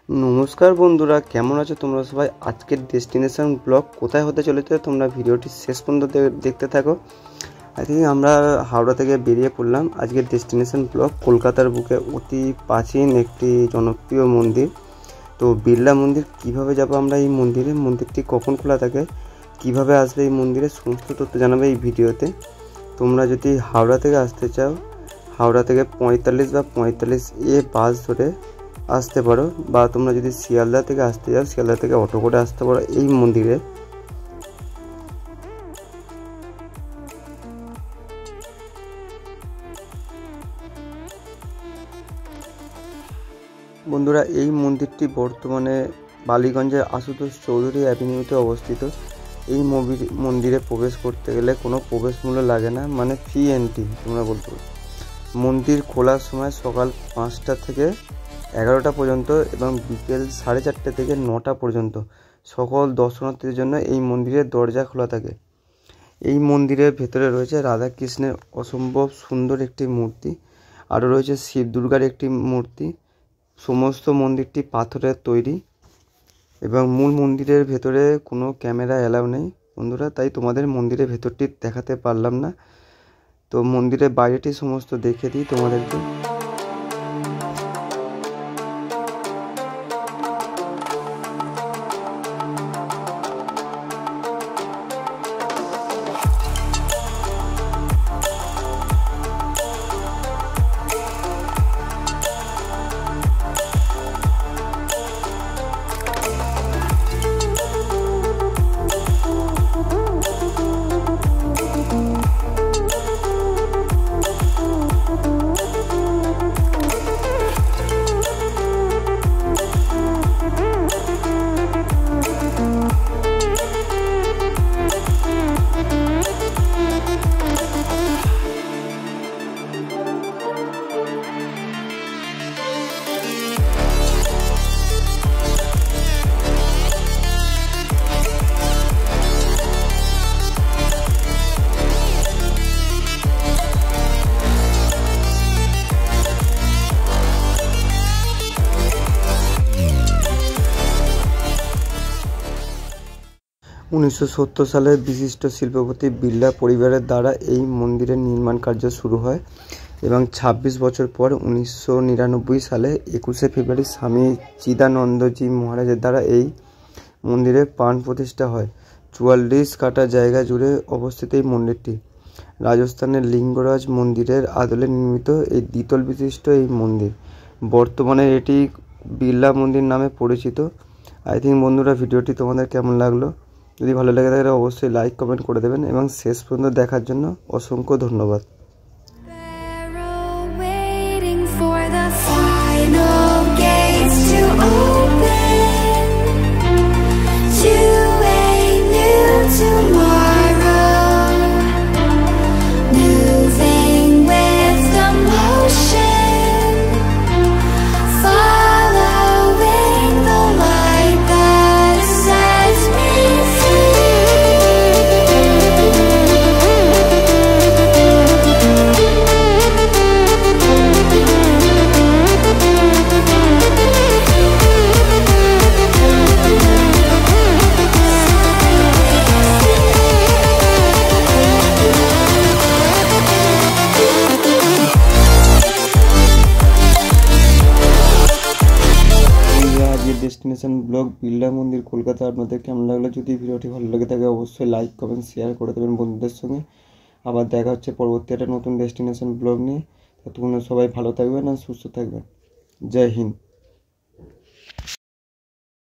नमस्कार बंधुरा केमन आछो तोमरा सबाई। आजकेर डेस्टिनेशन ब्लग कोथाय होते चलेছে তোমরা ভিডিওটি শেষ পর্যন্ত দেখতে থাকো। আই থিঙ্ক আমরা হাওড়া থেকে বেরিয়ে পড়লাম। আজকের ডেস্টিনেশন ব্লগ কলকাতার বুকে অতি প্রাচীন একটি জনপ্রিয় মন্দির। তো বিড়লা মন্দির কিভাবে যাব আমরা, এই মন্দিরটি কখন খোলা থাকে, কিভাবে আসবে এই মন্দিরে, সমস্ত তথ্য জানাবে এই ভিডিওতে। তোমরা যদি হাওড়া থেকে আসতে চাও, হাওড়া থেকে 45 বা 45A বাস ধরে আসতে পারো, বা তোমরা যদি শিয়ালদা থেকে আসতে চাও শিয়ালদা থেকে অটো করে আসতে পারো এই মন্দিরে। বন্ধুরা, এই মন্দিরটি বর্তমানে বালিগঞ্জের আশুতোষ চৌধুরী অ্যাভিনিউতে অবস্থিত। এই মন্দিরে প্রবেশ করতে গেলে কোনো প্রবেশ মূল্য লাগে না, মানে ফ্রি এন্ট্রি তোমরা বলতে পারো। মন্দির খোলার সময় সকাল 5টা থেকে 11টা পর্যন্ত এবং বিকেল 4:30 থেকে 9টা পর্যন্ত সকল দর্শনার্থীদের জন্য এই মন্দিরের দরজা খোলা থাকে। এই মন্দিরের ভেতরে রয়েছে রাধাকৃষ্ণের অসম্ভব সুন্দর একটি মূর্তি, আরও রয়েছে শিব দুর্গার একটি মূর্তি। সমস্ত মন্দিরটি পাথরের তৈরি এবং মূল মন্দিরের ভেতরে কোনো ক্যামেরা অ্যালাউ নেই বন্ধুরা, তাই তোমাদের মন্দিরের ভেতরটি দেখাতে পারলাম না। তো মন্দিরের বাইরেটি সমস্ত দেখে দিই তোমাদেরকে। 1970 সালে বিশিষ্ট শিল্পপতি বিড়লা পরিবারের দ্বারা এই মন্দিরের নির্মাণ কার্য শুরু হয় এবং 26 বছর পর 1999 সালে 21শে ফেব্রুয়ারি স্বামী চিদানন্দজি মহারাজের দ্বারা এই মন্দিরের প্রাণ প্রতিষ্ঠা হয়। 44 কাঠা জায়গা জুড়ে অবস্থিত এই মন্দিরটি রাজস্থানের লিঙ্গরাজ মন্দিরের আদলে নির্মিত এই দ্বিতল বিশিষ্ট এই মন্দির। বর্তমানে এটি বিড়লা মন্দির নামে পরিচিত। আই থিঙ্ক বন্ধুরা ভিডিওটি তোমাদের কেমন লাগলো, যদি ভালো লাগে তাহলে অবশ্যই লাইক কমেন্ট করে দেবেন এবং শেষ পর্যন্ত দেখার জন্য অসংখ্য ধন্যবাদ। ডেস্টিনেশন ব্লগ বিড়লা মন্দির কলকাতা আপনাদের কেমন লাগলো, যদি ভিডিওটি ভালো লাগে থাকে অবশ্যই লাইক কমেন্ট শেয়ার করে দেবেন বন্ধুদের সঙ্গে। আবার দেখা হচ্ছে পরবর্তী একটা নতুন ডেস্টিনেশন ব্লগ নিয়ে। ততক্ষণ সবাই ভালো থাকবেন আর সুস্থ থাকবেন। জয় হিন্দ।